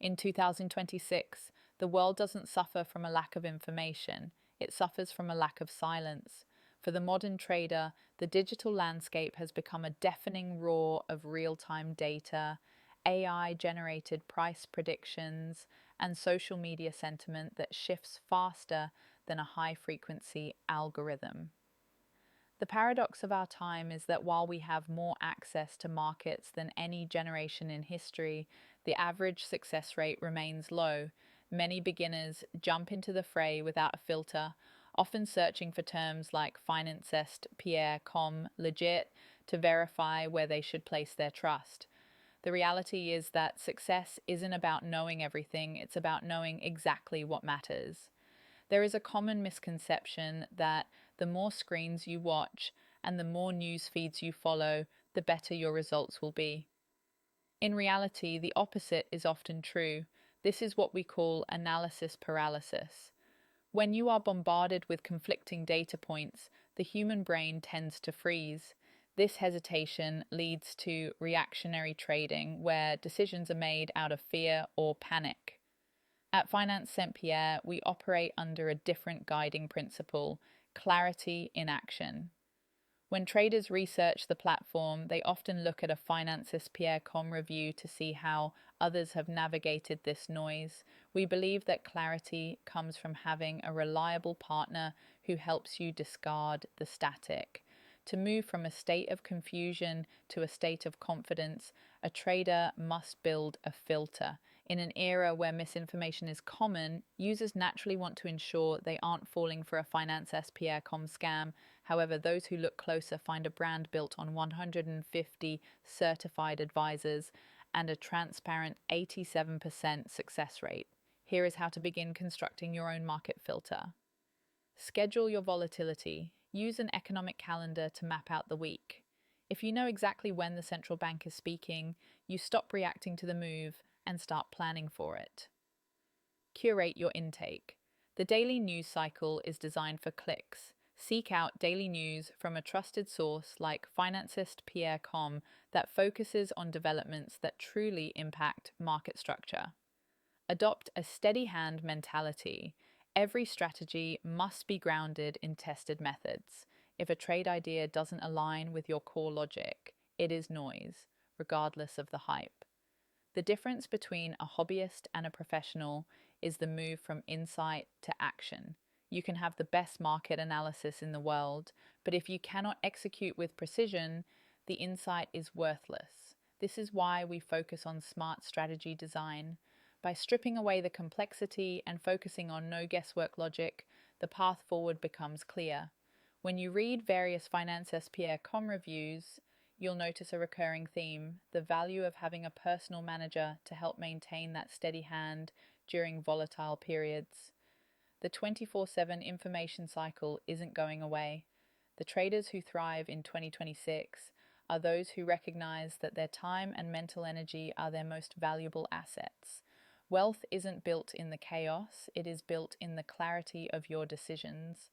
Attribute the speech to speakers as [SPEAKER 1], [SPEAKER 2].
[SPEAKER 1] In 2026, the world doesn't suffer from a lack of information, it suffers from a lack of silence. For the modern trader, the digital landscape has become a deafening roar of real time data, AI generated price predictions, and social media sentiment that shifts faster than a high frequency algorithm. The paradox of our time is that while we have more access to markets than any generation in history, the average success rate remains low. Many beginners jump into the fray without a filter, often searching for terms like FinanceStPierre, legit, to verify where they should place their trust. The reality is that success isn't about knowing everything, it's about knowing exactly what matters. There is a common misconception that the more screens you watch and the more news feeds you follow, the better your results will be. In reality, the opposite is often true. This is what we call analysis paralysis. When you are bombarded with conflicting data points, the human brain tends to freeze. This hesitation leads to reactionary trading, where decisions are made out of fear or panic. At FinanceStPierre, we operate under a different guiding principle: clarity in action. When traders research the platform, they often look at a FinanceStPierre review to see how others have navigated this noise. We believe that clarity comes from having a reliable partner who helps you discard the static. To move from a state of confusion to a state of confidence, a trader must build a filter. In an era where misinformation is common, users naturally want to ensure they aren't falling for a FinanceStPierre scam. However, those who look closer find a brand built on 150 certified advisors and a transparent 87% success rate. Here is how to begin constructing your own market filter. Schedule your volatility. Use an economic calendar to map out the week. If you know exactly when the central bank is speaking, you stop reacting to the move and start planning for it. Curate your intake. The daily news cycle is designed for clicks. Seek out daily news from a trusted source like FinanceStPierre that focuses on developments that truly impact market structure. Adopt a steady hand mentality. Every strategy must be grounded in tested methods. If a trade idea doesn't align with your core logic, it is noise, regardless of the hype. The difference between a hobbyist and a professional is the move from insight to action. You can have the best market analysis in the world, but if you cannot execute with precision, the insight is worthless. This is why we focus on smart strategy design. By stripping away the complexity and focusing on no guesswork logic, the path forward becomes clear. When you read various FinanceStPierre reviews, you'll notice a recurring theme: the value of having a personal manager to help maintain that steady hand during volatile periods. The 24/7 information cycle isn't going away. The traders who thrive in 2026 are those who recognize that their time and mental energy are their most valuable assets. Wealth isn't built in the chaos, it is built in the clarity of your decisions.